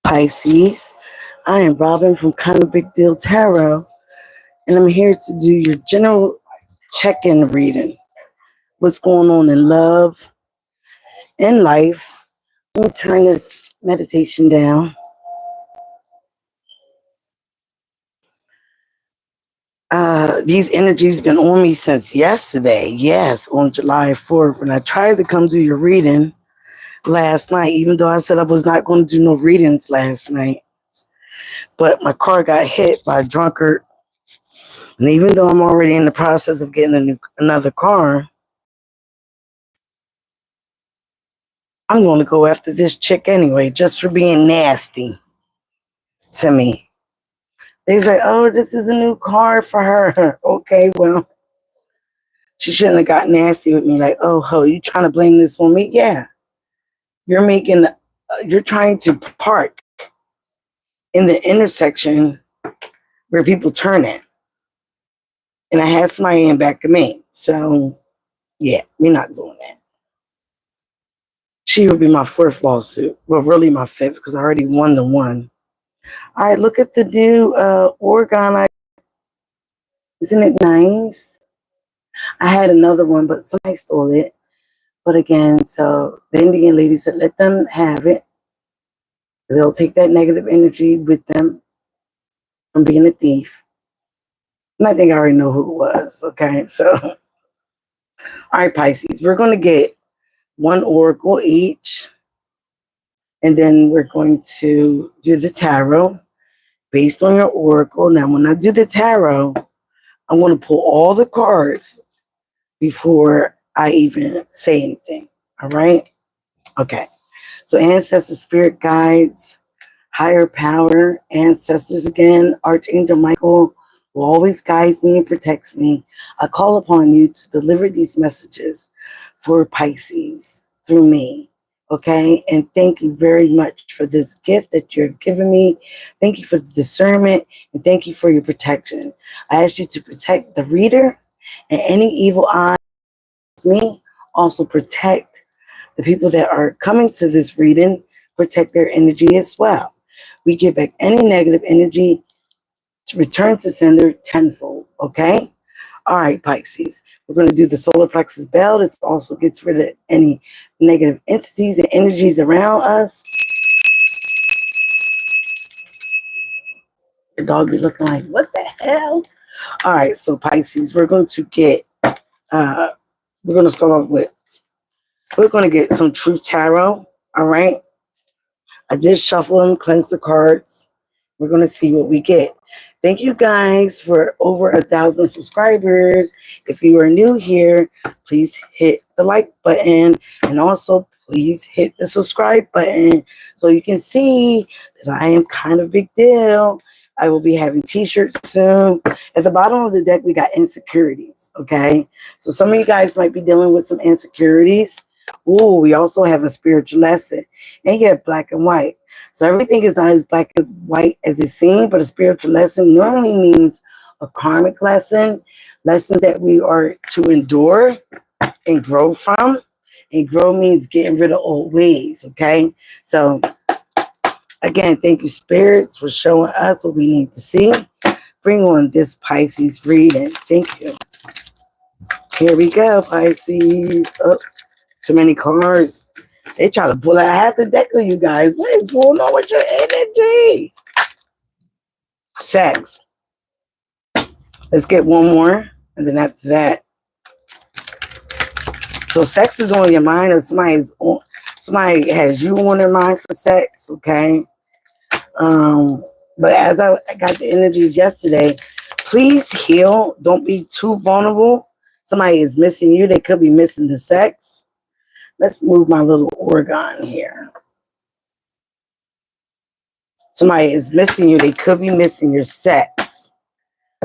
Pisces. I am Robin from Kind of Big Deal Tarot, and I'm here to do your general check-in reading. What's going on in love, in life. Let me turn this meditation down. These energies been on me since yesterday. Yes, on July 4th, when I tried to come do your reading last night, even though I said I was not going to do no readings last night. But my car got hit by a drunkard. And even though I'm already in the process of getting another car, I'm going to go after this chick anyway, just for being nasty to me. They say, oh, this is a new car for her. Okay, well, she shouldn't have got nasty with me. Like, oh, ho, you trying to blame this on me? Yeah. You're trying to park in the intersection where people turn in. And I had somebody in back of me. So, yeah, we're not doing that. She would be my fourth lawsuit. Well, really my fifth, because I already won the one. All right, look at the new Oregon. Isn't it nice? I had another one, but somebody stole it. But again, so the Indian lady said, let them have it. They'll take that negative energy with them from being a thief. And I think I already know who it was. Okay, so, all right, Pisces, we're going to get one oracle each. And then we're going to do the tarot based on your oracle. Now, when I do the tarot, I'm going to pull all the cards before I even say anything. All right? Okay. So ancestors, spirit guides, higher power, ancestors again, Archangel Michael, who always guides me and protects me. I call upon you to deliver these messages for Pisces through me. Okay, and thank you very much for this gift that you're giving me. Thank you for the discernment, and thank you for your protection. I ask you to protect the reader and any evil eye. Me also protect the people that are coming to this reading, protect their energy as well. We get back any negative energy to return to sender tenfold. Okay. All right, Pisces. We're going to do the solar plexus bell. This also gets rid of any negative entities and energies around us. The dog be looking like, what the hell? All right, so Pisces, we're going to get, we're going to start off with, we're going to get some truth tarot. All right. I just shuffle them, cleanse the cards. We're going to see what we get. Thank you guys for over 1,000 subscribers. If you are new here, please hit the like button and also please hit the subscribe button so you can see that I am kind of big deal. I will be having t-shirts soon. At the bottom of the deck, we got insecurities, okay? So some of you guys might be dealing with some insecurities. Ooh, we also have a spiritual lesson. And you have black and white. So everything is not as black as white as it seems, but a spiritual lesson normally means a karmic lesson, lessons that we are to endure and grow from. And grow means getting rid of old ways, okay? So, again, thank you, spirits, for showing us what we need to see. Bring on this Pisces reading. Thank you. Here we go, Pisces. Oh, too many cards. They try to pull out half the deck of you guys. What is going on with your energy? Sex. Let's get one more. And then after that. So sex is on your mind, or somebody has you on their mind for sex, okay? But as I got the energies yesterday, please heal. Don't be too vulnerable. Somebody is missing you. They could be missing the sex. Let's move my little organ here. Somebody is missing you. They could be missing your sex.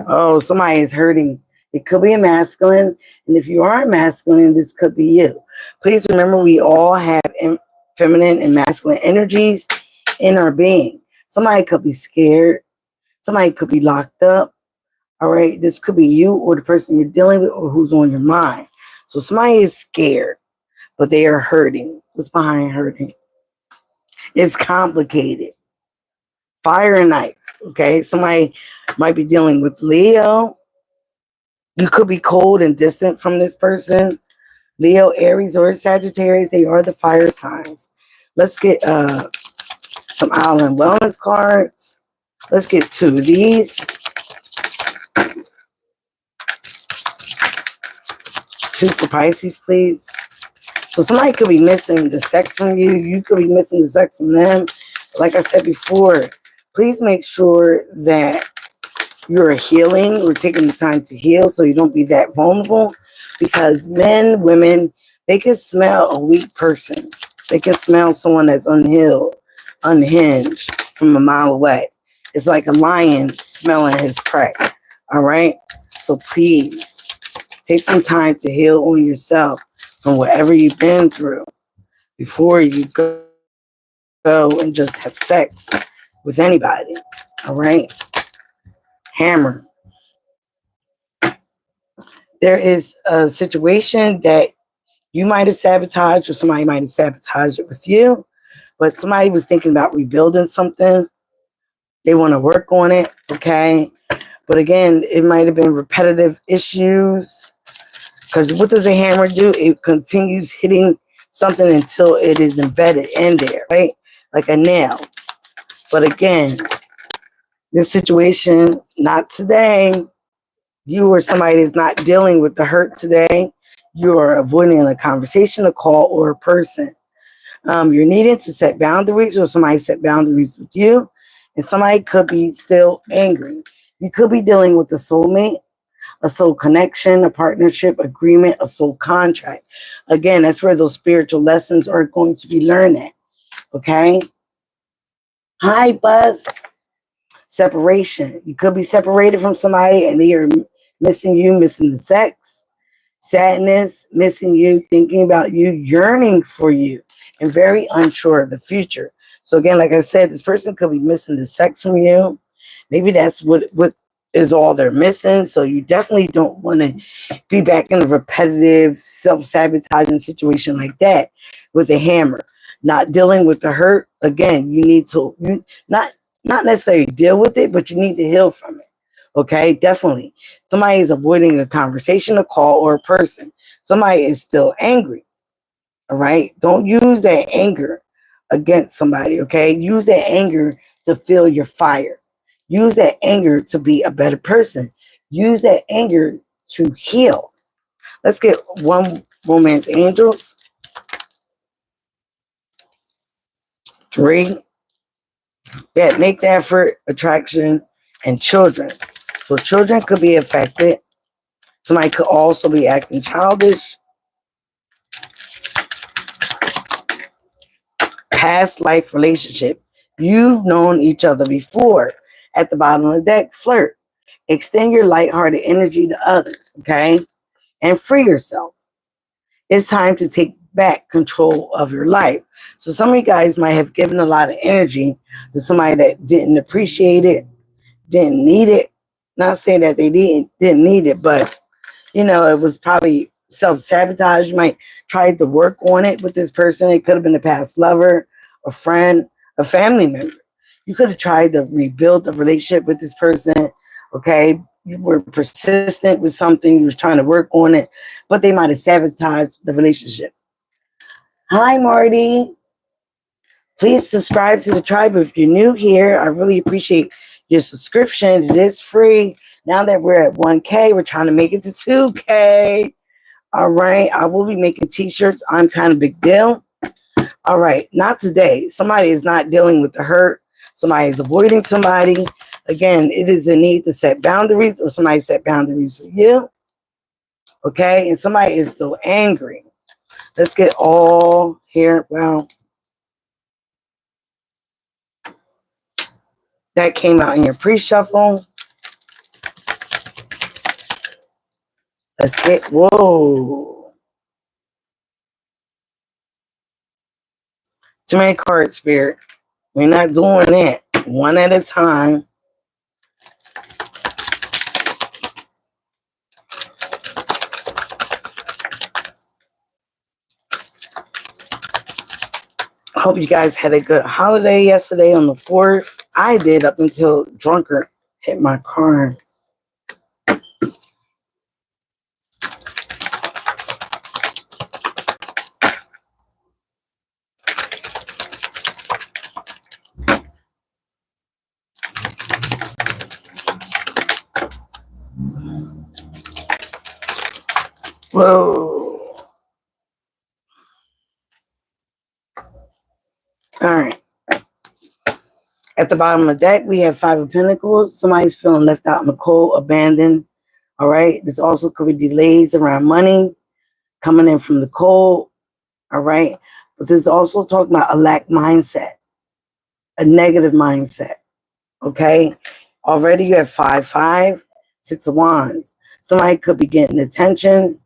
Oh, somebody is hurting. It could be a masculine. And if you are a masculine, this could be you. Please remember, we all have feminine and masculine energies in our being. Somebody could be scared. Somebody could be locked up. All right. This could be you or the person you're dealing with or who's on your mind. So somebody is scared, but they are hurting. What's behind hurting? It's complicated. Fire and ice. Okay. Somebody might be dealing with Leo. You could be cold and distant from this person. Leo, Aries, or Sagittarius, they are the fire signs. Let's get some Island Wellness cards. Let's get 2 of these. 2 for Pisces, please. So somebody could be missing the sex from you. You could be missing the sex from them. Like I said before, please make sure that you're healing or taking the time to heal so you don't be that vulnerable. Because men, women, they can smell a weak person. They can smell someone that's unhealed, unhinged from a mile away. It's like a lion smelling his prey. All right? So please take some time to heal on yourself from whatever you've been through before you go and just have sex with anybody. All right? Hammer. There is a situation that you might have sabotaged or somebody might have sabotaged it with you, but somebody was thinking about rebuilding something. They want to work on it, okay? But again, it might have been repetitive issues because what does a hammer do? It continues hitting something until it is embedded in there, right? Like a nail. But again, this situation, not today. You or somebody is not dealing with the hurt today. You are avoiding a conversation, a call, or a person. You're needing to set boundaries, or somebody set boundaries with you, and somebody could be still angry. You could be dealing with a soulmate, a soul connection, a partnership, agreement, a soul contract. Again, that's where those spiritual lessons are going to be learned at. Okay? Hi, Buzz. Separation. You could be separated from somebody and they are missing you, missing the sex. Sadness, missing you, thinking about you, yearning for you, and very unsure of the future. So again, like I said, this person could be missing the sex from you. Maybe that's what is all they're missing. So you definitely don't want to be back in a repetitive, self-sabotaging situation like that with a hammer. Not dealing with the hurt. Again, you need to not necessarily deal with it, but you need to heal from it. Okay, definitely. Somebody is avoiding a conversation, a call, or a person. Somebody is still angry. All right. Don't use that anger against somebody. Okay. Use that anger to feel your fire. Use that anger to be a better person. Use that anger to heal. Let's get 1 romance angels. 3. Yeah, make the effort, attraction, and children. So children could be affected. Somebody could also be acting childish. Past life relationship. You've known each other before. At the bottom of the deck, flirt. Extend your lighthearted energy to others, okay? And free yourself. It's time to take back control of your life. So some of you guys might have given a lot of energy to somebody that didn't appreciate it, didn't need it. Not saying that they didn't need it, but it was probably self-sabotage. You might try to work on it with this person. It could have been a past lover, a friend, a family member. You could have tried to rebuild the relationship with this person. Okay. You were persistent with something. You was trying to work on it, but they might have sabotaged the relationship. Hi, Marty. Please subscribe to the tribe if you're new here. I really appreciate your subscription. It is free. Now that we're at 1K, we're trying to make it to 2K. All right. I will be making t-shirts. I'm kind of big deal. All right. Not today. Somebody is not dealing with the hurt. Somebody is avoiding somebody. Again, it is a need to set boundaries or somebody set boundaries for you. Okay. And somebody is still angry. Let's get all here. Well, that came out in your pre-shuffle. Let's get, whoa. Too many cards, Spirit. We're not doing that. One at a time. Hope you guys had a good holiday yesterday on the 4th. I did up until drunker hit my car. Whoa. All right. At the bottom of the deck, we have Five of Pentacles. Somebody's feeling left out in the cold, abandoned. All right. This also could be delays around money coming in from the cold. All right. But this is also talking about a lack mindset, a negative mindset. Okay. Already you have 5, 6 of Wands. Somebody could be getting attention.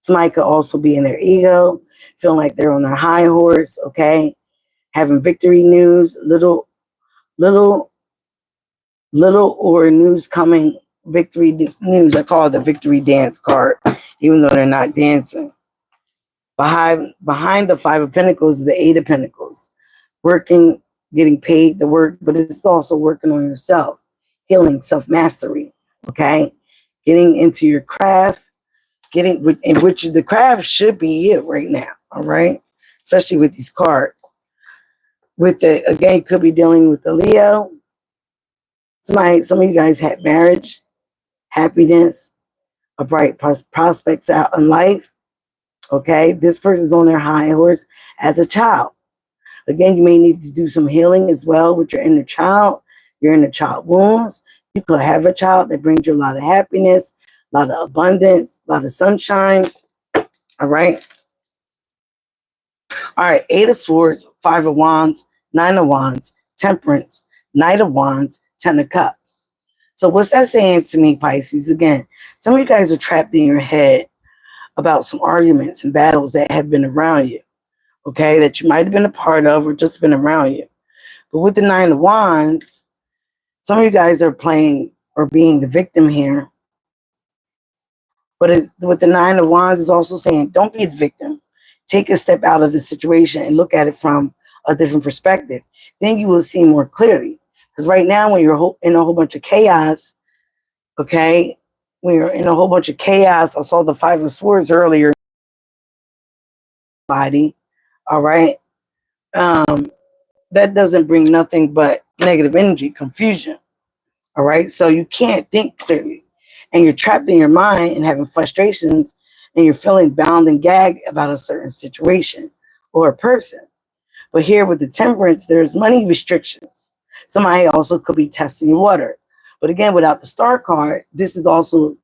Somebody could also be in their ego, feeling like they're on their high horse. Okay. Having victory news, little or news coming, victory news. I call it the victory dance card, even though they're not dancing. Behind the Five of Pentacles is the Eight of Pentacles. Working, getting paid to work, but it's also working on yourself, healing, self-mastery, okay? Getting into your craft, in which the craft should be it right now, all right? Especially with these cards. With the, again, you could be dealing with the Leo. Some of you guys had marriage, happiness, a bright prospects out in life, okay? This person's on their high horse as a child. Again, you may need to do some healing as well with your inner child, your inner child wounds. You could have a child that brings you a lot of happiness, a lot of abundance, a lot of sunshine. All right. All right. Eight of Swords, Five of Wands, Nine of Wands, Temperance, Knight of Wands, Ten of Cups. So what's that saying to me, Pisces? Again, some of you guys are trapped in your head about some arguments and battles that have been around you. Okay, that you might have been a part of or just been around you. But with the Nine of Wands, some of you guys are playing or being the victim here. But with the Nine of Wands is also saying, don't be the victim. Take a step out of the situation and look at it from a different perspective. Then you will see more clearly. Because right now, when you're in a whole bunch of chaos, okay, when you're in a whole bunch of chaos, I saw the Five of Swords earlier. Body, all right. That doesn't bring nothing but negative energy, confusion. All right. So you can't think clearly. And you're trapped in your mind and having frustrations and you're feeling bound and gagged about a certain situation or a person. But here with the Temperance, there's money restrictions. Somebody also could be testing your water. But again, without the Star card, this is also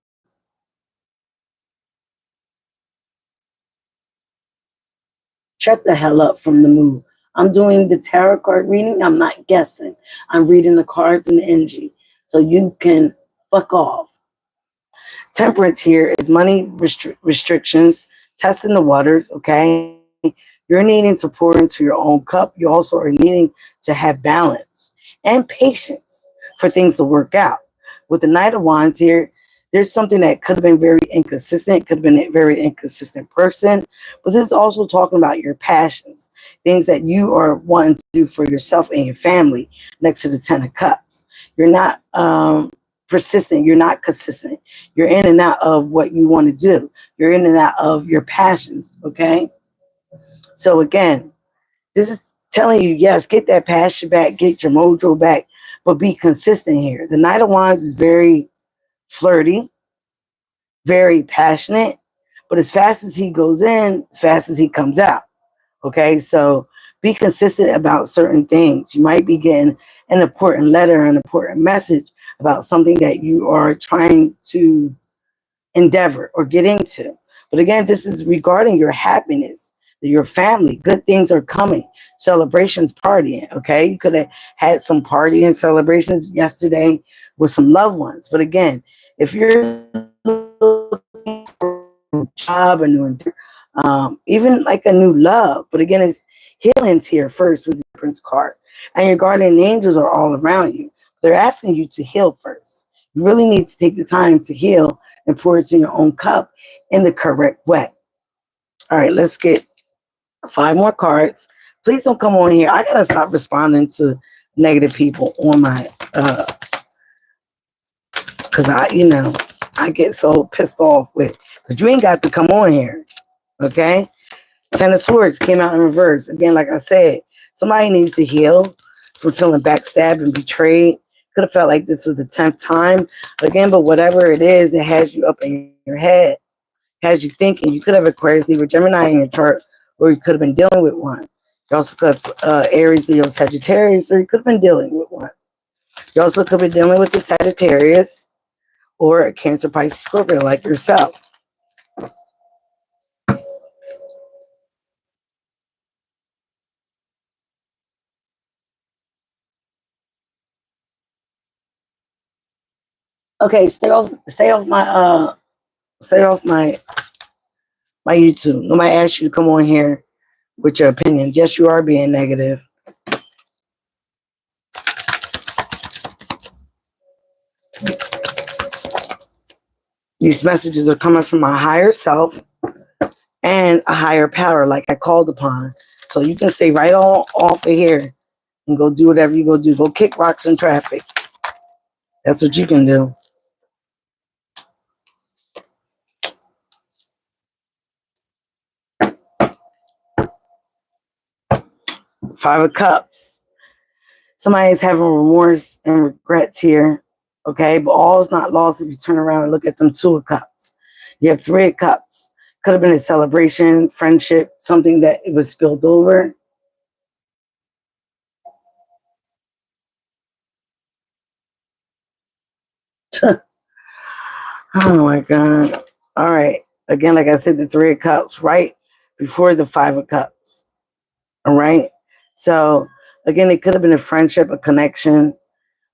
shut the hell up from the move. I'm doing the tarot card reading. I'm not guessing. I'm reading the cards and the energy. So you can fuck off. Temperance here is money restrictions, testing the waters, okay? You're needing to pour into your own cup. You also are needing to have balance and patience for things to work out. With the Knight of Wands here, there's something that could have been very inconsistent, could have been a very inconsistent person, but this is also talking about your passions, things that you are wanting to do for yourself and your family next to the Ten of Cups. You're not persistent. You're not consistent. You're in and out of what you want to do. You're in and out of your passions, okay? So again, this is telling you, yes, get that passion back, get your mojo back, but be consistent here. The Knight of Wands is very flirty, very passionate, but as fast as he goes in, as fast as he comes out. Okay, so be consistent about certain things. You might be getting an important letter, an important message about something that you are trying to endeavor or get into. But again, this is regarding your happiness, your family. Good things are coming. Celebrations, partying. Okay, you could have had some party and celebrations yesterday with some loved ones. But again, if you're looking for a new job, a new, even like a new love, but again, it's healing's here first with the Prince card, and your guardian angels are all around you. They're asking you to heal first. You really need to take the time to heal and pour it in your own cup in the correct way. All right, let's get 5 more cards Please don't come on here. I gotta stop responding to negative people on my because I get so pissed off with, but you ain't got to come on here. Okay? Ten of Swords came out in reverse. Again, like I said, somebody needs to heal from feeling backstabbed and betrayed. Could have felt like this was the 10th time. Again, but whatever it is, it has you up in your head, has you thinking. You could have Aquarius, Libra, Gemini in your chart, or you could have been dealing with one. You also could have Aries, Leo, Sagittarius, or you could have been dealing with one. You also could be dealing with the Sagittarius or a Cancer, Pisces, Scorpio like yourself. Okay, stay off my YouTube. Nobody asked you to come on here with your opinions. Yes, you are being negative. These messages are coming from my higher self and a higher power, like I called upon. So you can stay right on off of here and go do whatever you go do. Go kick rocks in traffic. That's what you can do. Five of Cups. Somebody is having remorse and regrets here. Okay, but all is not lost if you turn around and look at them Two of Cups. You have Three of Cups. Could have been a celebration, friendship, something that it was spilled over. Oh my God. All right. Again, like I said, the Three of Cups right before the Five of Cups. All right. So again, it could have been a friendship, a connection.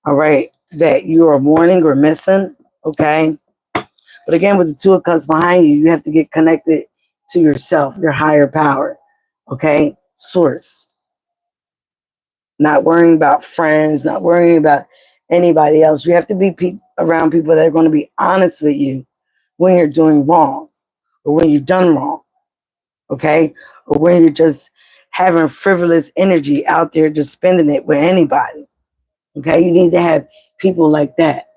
All right. That you are mourning or missing. Okay. But again, with the Two of Cups behind you, you have to get connected to yourself, your higher power. Okay. Source. Not worrying about friends, not worrying about anybody else. You have to be around people that are going to be honest with you when you're doing wrong or when you've done wrong, okay? Or when you're just having frivolous energy out there, just spending it with anybody, okay? You need to have people like that.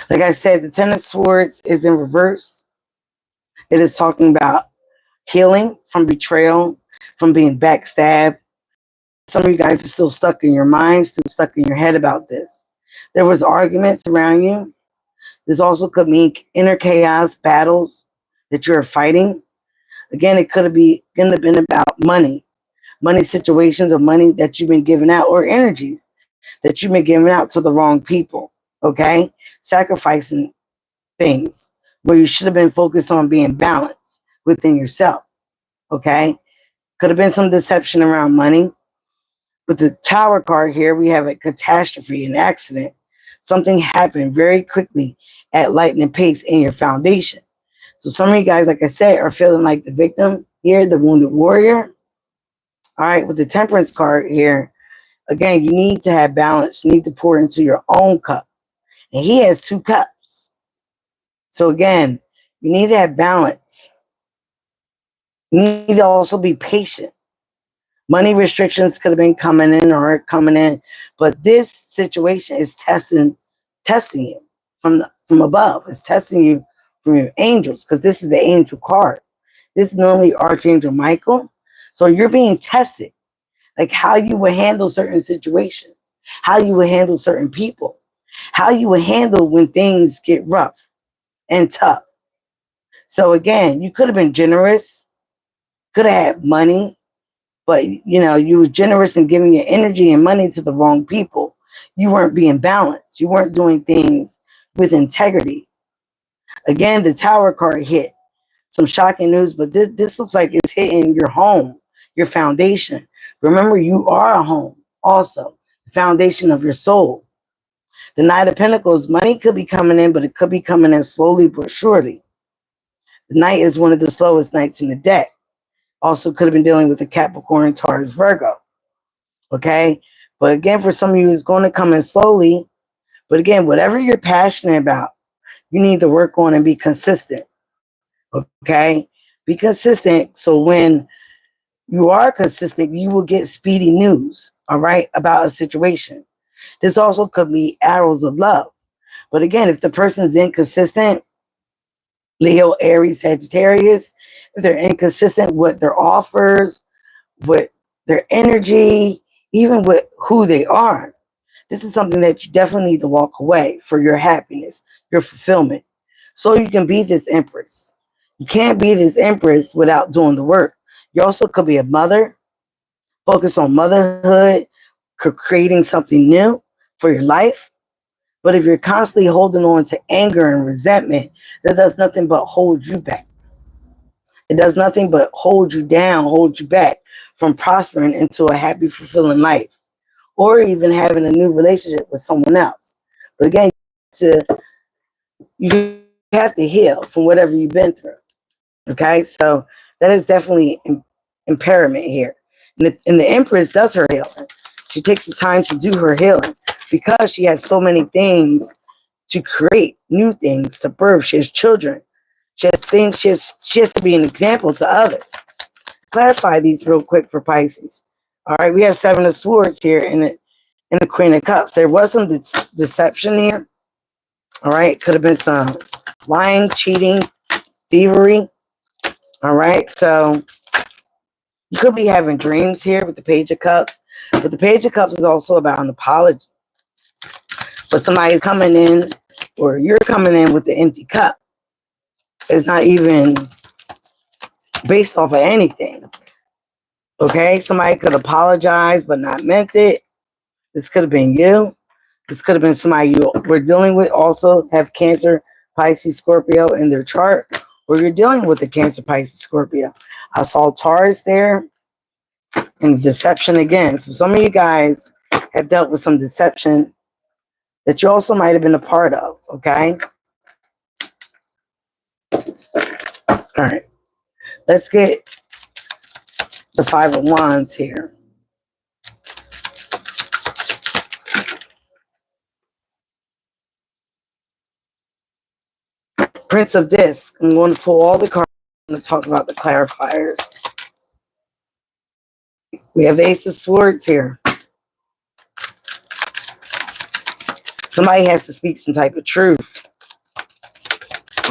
Like I said, the Ten of Swords is in reverse. It is talking about healing from betrayal, from being backstabbed. Some of you guys are still stuck in your mind, still stuck in your head about this. There was arguments around you. This also could mean inner chaos, battles that you're fighting. Again, it could have been about money situations, or money that you've been giving out, or energy that you've been giving out to the wrong people. Okay, sacrificing things where you should have been focused on being balanced within yourself. Okay, could have been some deception around money. With the Tower card here, we have a catastrophe, an accident. Something happened very quickly at lightning pace in your foundation. So some of you guys, like I said, are feeling like the victim here, the wounded warrior. All right, with the Temperance card here, again, you need to have balance. You need to pour into your own cup. And he has 2 cups. So again, you need to have balance. You need to also be patient. Money restrictions could have been coming in or are coming in, but this situation is testing you from above. It's testing you from your angels, because this is the angel card. This is normally Archangel Michael. So you're being tested, like how you would handle certain situations, how you would handle certain people, how you would handle when things get rough and tough. So again, you could have been generous, could have had money, but you were generous in giving your energy and money to the wrong people. You weren't being balanced. You weren't doing things with integrity. Again, the Tower card hit. Some shocking news, but this looks like it's hitting your home, your foundation. Remember, you are a home also, the foundation of your soul. The Knight of Pentacles, money could be coming in, but it could be coming in slowly but surely. The Knight is one of the slowest knights in the deck. Also could have been dealing with the Capricorn, Taurus, Virgo. Okay? But again, for some of you, it's going to come in slowly. But again, whatever you're passionate about, you need to work on and be consistent. Okay? Be consistent, so when you are consistent, you will get speedy news, all right, about a situation. This also could be arrows of love. But again, if the person's inconsistent, Leo, Aries, Sagittarius, if they're inconsistent with their offers, with their energy, even with who they are, this is something that you definitely need to walk away for your happiness, your fulfillment. So you can be this empress. You can't be this empress without doing the work. You also could be a mother, focus on motherhood, creating something new for your life. But if you're constantly holding on to anger and resentment, that does nothing but hold you back. It does nothing but hold you down, hold you back from prospering into a happy, fulfilling life, or even having a new relationship with someone else. But again, you have to heal from whatever you've been through. Okay, so that is definitely impairment here. And the Empress does her healing. She takes the time to do her healing because she has so many things to create, new things to birth. She has children. She has things. She has to be an example to others. Clarify these real quick for Pisces. All right, we have Seven of Swords here in the Queen of Cups. There was some deception here. All right, could have been some lying, cheating, thievery. All right, so you could be having dreams here with the Page of Cups, but the Page of Cups is also about an apology. But somebody's coming in, or you're coming in with the empty cup. It's not even based off of anything. Okay, somebody could apologize but not meant it. This could have been you. This could have been somebody you were dealing with. Also have Cancer, Pisces, Scorpio in their chart, or you're dealing with a Cancer, Pisces, Scorpio. I saw Taurus there and deception again. So some of you guys have dealt with some deception that you also might have been a part of. Okay. All right. Let's get the Five of Wands here. Prince of Disc. I'm going to pull all the cards. I'm going to talk about the clarifiers. We have the Ace of Swords here. Somebody has to speak some type of truth.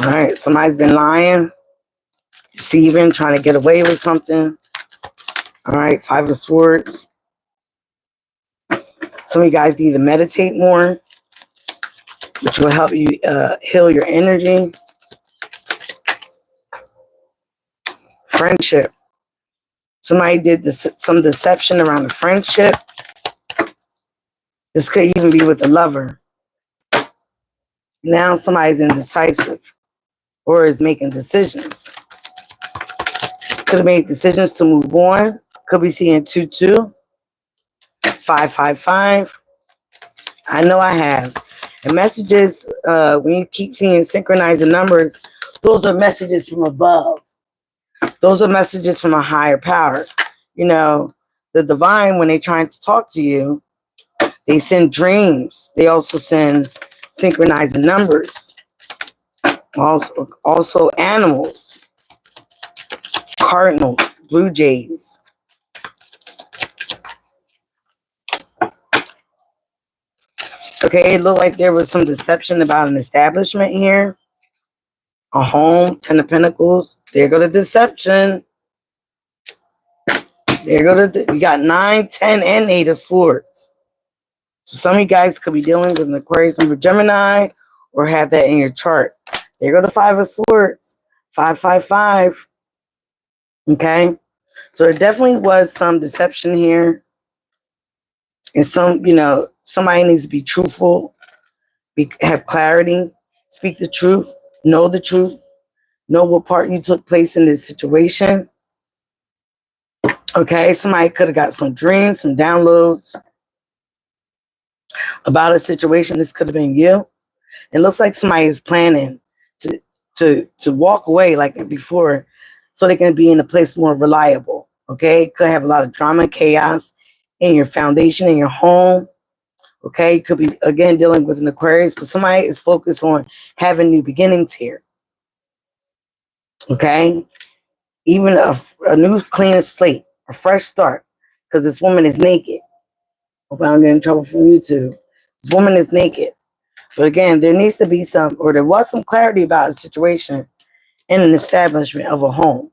All right. Somebody's been lying, deceiving, trying to get away with something. All right. Five of Swords. Some of you guys need to meditate more, which will help you heal your energy. Friendship. Somebody did some deception around the friendship. This could even be with a lover. Now somebody's indecisive or is making decisions. Could have made decisions to move on. Could be seeing 2-2, 5-5-5. I know I have. And messages, when you keep seeing synchronizing numbers, those are messages from above. Those are messages from a higher power. You know, the divine, when they're trying to talk to you, they send dreams. They also send synchronizing numbers. Also animals, cardinals, blue jays. Okay, it looked like there was some deception about an establishment here. A home, 10 of Pentacles. There go the deception. There go you got 9, 10, and 8 of Swords. So some of you guys could be dealing with an Aquarius, Libra, Gemini, or have that in your chart. There go the 5 of Swords. 5-5-5. Okay? So there definitely was some deception here. And somebody needs to be truthful, have clarity, speak the truth, know what part you took place in this situation. Okay, somebody could have got some dreams, some downloads about a situation. This could have been you. It looks like somebody is planning to walk away like before so they can be in a place more reliable. Okay, could have a lot of drama, chaos in your foundation, in your home. Okay, could be, again, dealing with an Aquarius, but somebody is focused on having new beginnings here. Okay, even a new clean slate. a fresh start, because this woman is naked. Hope I don't get in trouble from YouTube. This woman is naked. But again, there needs to be there was some clarity about a situation in an establishment of a home.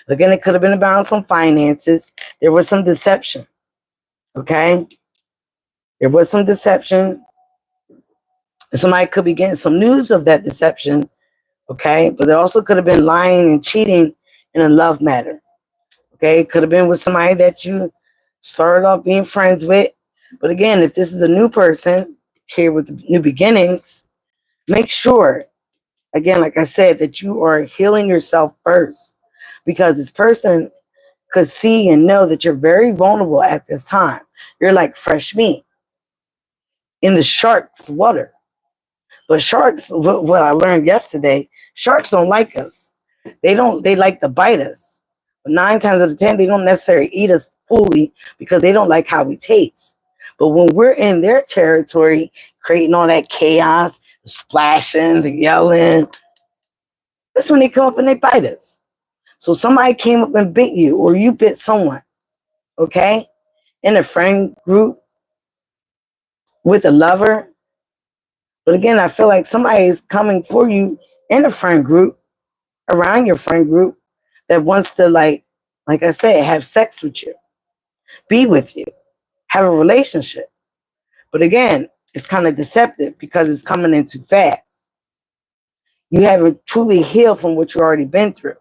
Again, it could have been about some finances. There was some deception. Okay? There was some deception. Somebody could be getting some news of that deception. Okay? But there also could have been lying and cheating in a love matter. Okay? It could have been with somebody that you started off being friends with. But again, if this is a new person here with new beginnings, make sure, again, like I said, that you are healing yourself first, because this person could see and know that you're very vulnerable at this time. You're like fresh meat in the shark's water. But sharks, what I learned yesterday, sharks don't like us. They like to bite us. But 9 times out of 10, they don't necessarily eat us fully because they don't like how we taste. But when we're in their territory, creating all that chaos, the splashing, the yelling, that's when they come up and they bite us. So somebody came up and bit you, or you bit someone, okay? In a friend group with a lover. But again, I feel like somebody is coming for you in a friend group, around your friend group, that wants to, like I said, have sex with you, be with you, have a relationship. But again, it's kind of deceptive because it's coming in too fast. You haven't truly healed from what you already been through.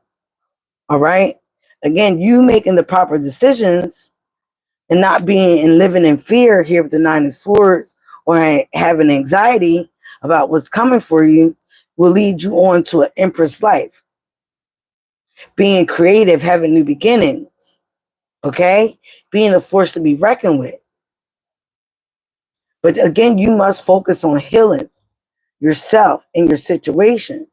All right? Again, you making the proper decisions and not being and living in fear here with the 9 of Swords, or having anxiety about what's coming for you, will lead you on to an empress life. Being creative, having new beginnings, okay? Being a force to be reckoned with. But again, you must focus on healing yourself and your situation.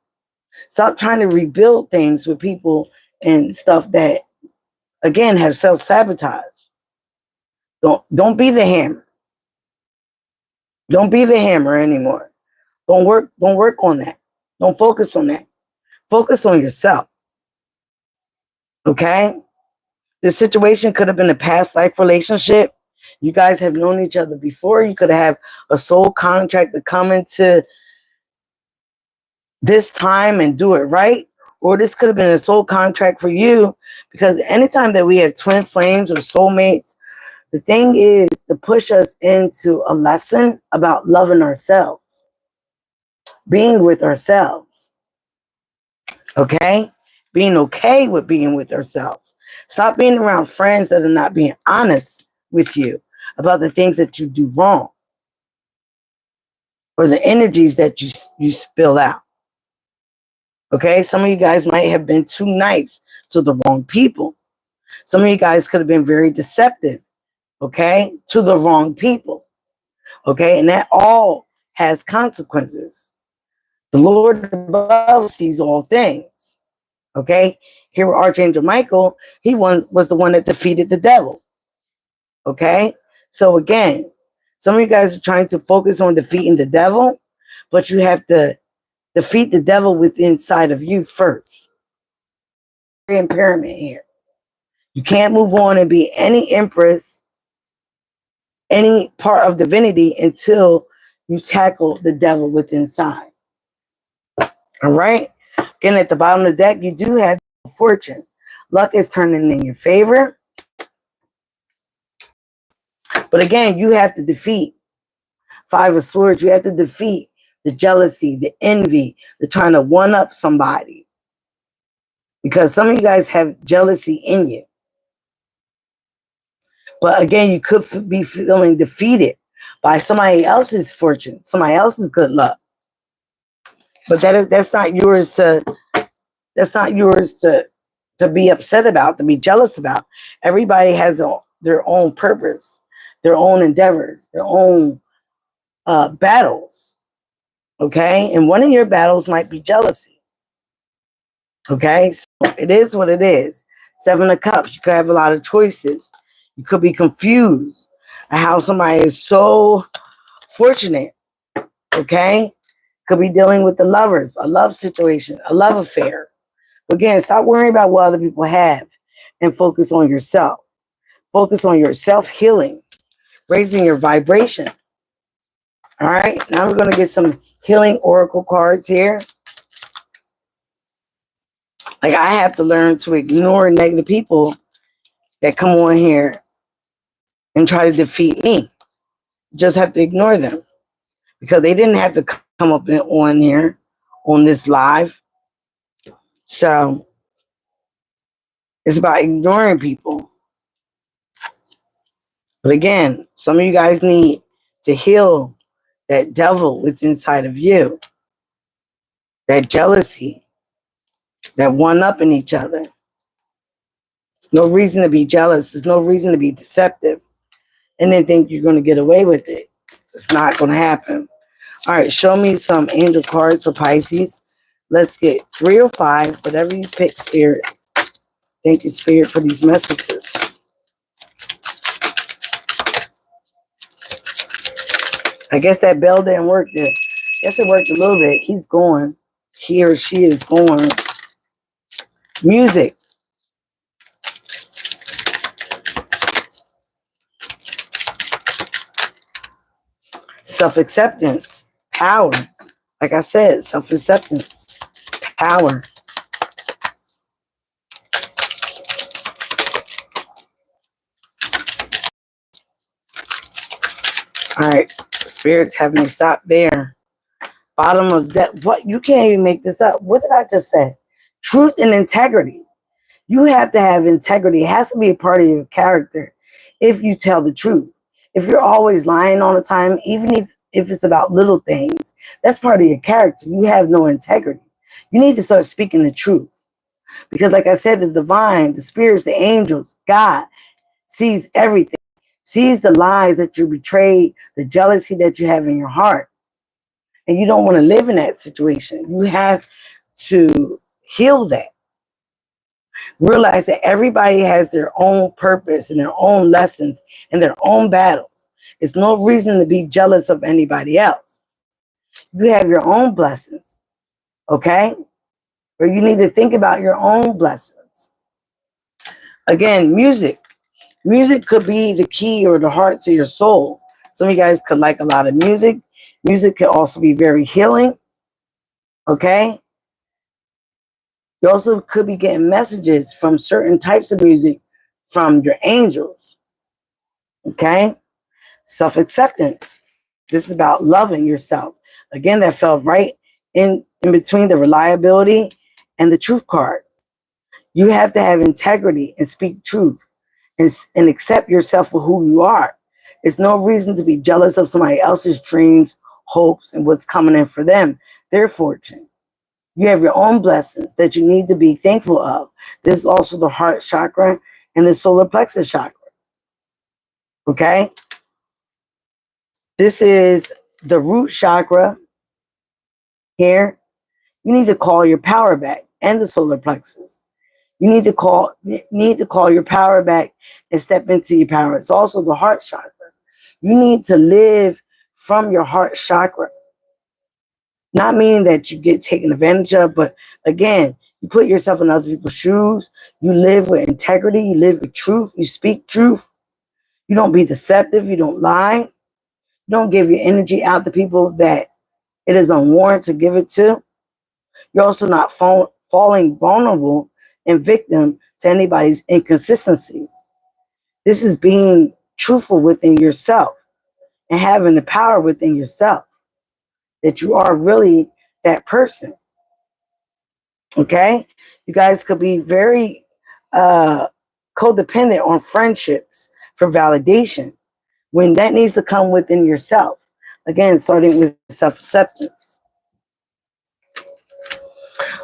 Stop trying to rebuild things with people and stuff that, again, have self-sabotage. Don't be the hammer. Don't be the hammer anymore. Don't work on that. Don't focus on that. Focus on yourself. Okay? This situation could have been a past life relationship. You guys have known each other before. You could have a soul contract to come into this time and do it right. Or this could have been a soul contract for you, because anytime that we have twin flames or soulmates, the thing is to push us into a lesson about loving ourselves, being with ourselves, okay? Being okay with being with ourselves. Stop being around friends that are not being honest with you about the things that you do wrong, or the energies that you spill out. Okay, some of you guys might have been too nice to the wrong people. Some of you guys could have been very deceptive, okay, to the wrong people. Okay, and that all has consequences. The Lord above sees all things. Okay, here with Archangel Michael, he was the one that defeated the devil. Okay, so again, some of you guys are trying to focus on defeating the devil, but you have to defeat the devil within inside of you first. Impairment here. You can't move on and be any empress, any part of divinity, until you tackle the devil within inside. All right. Again, at the bottom of the deck, you do have fortune. Luck is turning in your favor. But again, you have to defeat 5 of Swords. You have to defeat the jealousy, the envy, the trying to one up somebody. Because some of you guys have jealousy in you. But again, you could be feeling defeated by somebody else's fortune, somebody else's good luck. But that's not yours to be upset about, to be jealous about. Everybody has their own purpose, their own endeavors, their own battles. Okay? And one of your battles might be jealousy. Okay? So it is what it is. 7 of Cups. You could have a lot of choices. You could be confused at how somebody is so fortunate. Okay? Could be dealing with the lovers, a love situation, a love affair. Again, stop worrying about what other people have and focus on yourself. Focus on your self-healing, raising your vibration. All right, now we're going to get some healing oracle cards here. Like, I have to learn to ignore negative people that come on here and try to defeat me. Just have to ignore them because they didn't have to come up on here on this live. So it's about ignoring people. But again, some of you guys need to heal that devil within inside of you, that jealousy, that one-upping each other. There's no reason to be jealous. There's no reason to be deceptive and then think you're going to get away with it. It's not going to happen. All right, show me some angel cards for Pisces. Let's get 3 or 5, whatever you pick, Spirit. Thank you, Spirit, for these messages. I guess that bell didn't work there. I guess it worked a little bit. He's going. He or she is going. Music. Self-acceptance. Power. Like I said, self-acceptance. Power. All right. Spirits have me stop there. Bottom of that. What? You can't even make this up. What did I just say? Truth and integrity. You have to have integrity. It has to be a part of your character if you tell the truth. If you're always lying all the time, even if it's about little things, that's part of your character. You have no integrity. You need to start speaking the truth. Because like I said, the divine, the spirits, the angels, God sees everything. Sees the lies that you betrayed, the jealousy that you have in your heart. And you don't want to live in that situation. You have to heal that. Realize that everybody has their own purpose and their own lessons and their own battles. It's no reason to be jealous of anybody else. You have your own blessings, okay? Or you need to think about your own blessings. Again, music. Music could be the key or the heart to your soul. Some of you guys could like a lot of music. Music can also be very healing, okay? You also could be getting messages from certain types of music from your angels, okay? Self-acceptance. This is about loving yourself. Again, that fell right in between the reliability and the truth card. You have to have integrity and speak truth and accept yourself for who you are. There's no reason to be jealous of somebody else's dreams, hopes, and what's coming in for them, their fortune. You have your own blessings that you need to be thankful of. This is also the heart chakra and the solar plexus chakra. Okay? This is the root chakra here. You need to call your power back and the solar plexus. You need to call your power back and step into your power. It's also the heart chakra. You need to live from your heart chakra. Not meaning that you get taken advantage of, but again, you put yourself in other people's shoes. You live with integrity. You live with truth. You speak truth. You don't be deceptive. You don't lie. You don't give your energy out to people that it is unwarranted to give it to. You're also not falling vulnerable and victim to anybody's inconsistencies. This is being truthful within yourself and having the power within yourself that you are really that person. Okay? You guys could be very codependent on friendships for validation when that needs to come within yourself. Again, starting with self-acceptance.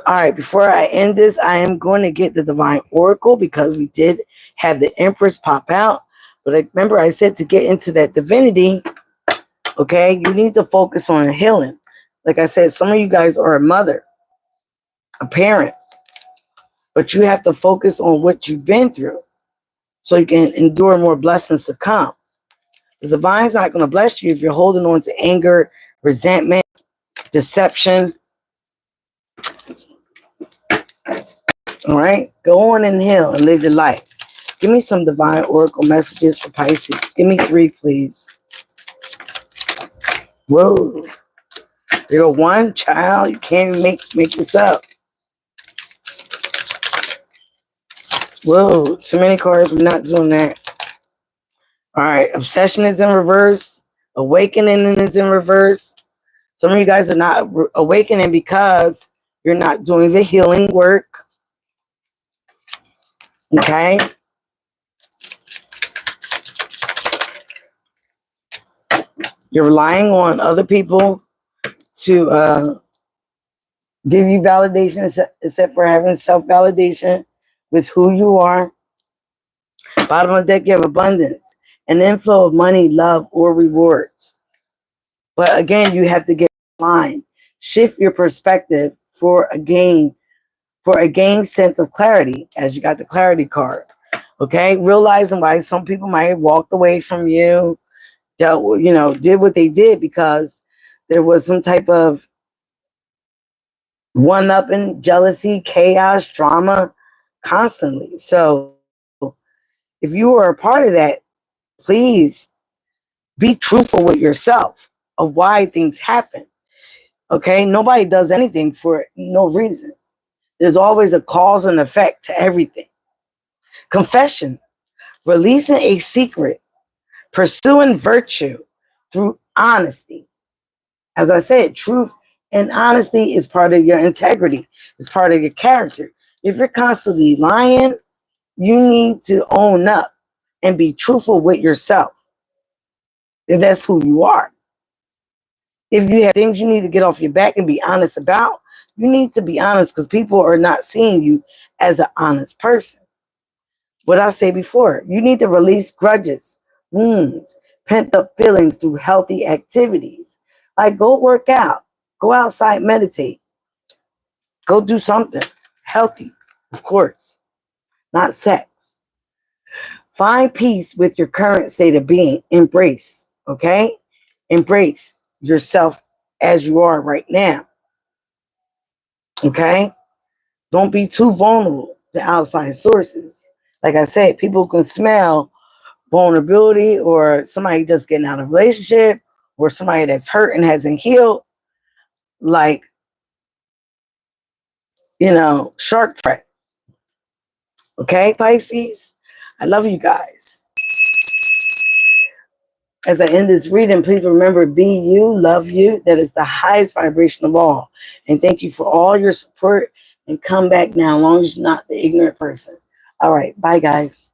All right, before I end this, I am going to get the Divine Oracle because we did have the Empress pop out. But remember, I said to get into that divinity, okay, you need to focus on healing. Like I said, some of you guys are a mother, a parent, but you have to focus on what you've been through so you can endure more blessings to come. The divine's not going to bless you if you're holding on to anger, resentment, deception. All right, go on and heal and live your life. Give me some divine oracle messages for Pisces. Give me 3, please. Whoa. You go 1, child. You can't make this up. Whoa. Too many cards. We're not doing that. All right. Obsession is in reverse. Awakening is in reverse. Some of you guys are not awakening because you're not doing the healing work. Okay. You're relying on other people to give you validation except for having self-validation with who you are. Bottom of the deck, you have abundance, an inflow of money, love, or rewards. But again, you have to get in line. Shift your perspective for a gain sense of clarity, as you got the clarity card. Okay, realizing why some people might have walked away from you, did what they did because there was some type of one-upping, jealousy, chaos, drama constantly. So if you were a part of that, please be truthful with yourself of why things happen. Okay, nobody does anything for no reason. There's always a cause and effect to everything. Confession, releasing a secret, pursuing virtue through honesty. As I said, truth and honesty is part of your integrity. It's part of your character. If you're constantly lying, you need to own up and be truthful with yourself. If that's who you are. If you have things you need to get off your back and be honest about, you need to be honest because people are not seeing you as an honest person. What I say before, you need to release grudges, wounds, pent up feelings through healthy activities. Like go work out, go outside, meditate, go do something healthy, of course, not sex. Find peace with your current state of being. Embrace, okay? Embrace yourself as you are right now. Okay? Don't be too vulnerable to outside sources. Like I said, people can smell vulnerability or somebody just getting out of a relationship or somebody that's hurt and hasn't healed. Like, shark prey. Okay, Pisces? I love you guys. As I end this reading, please remember, be you, love you. That is the highest vibration of all. And thank you for all your support. And come back now, as long as you're not the ignorant person. All right. Bye, guys.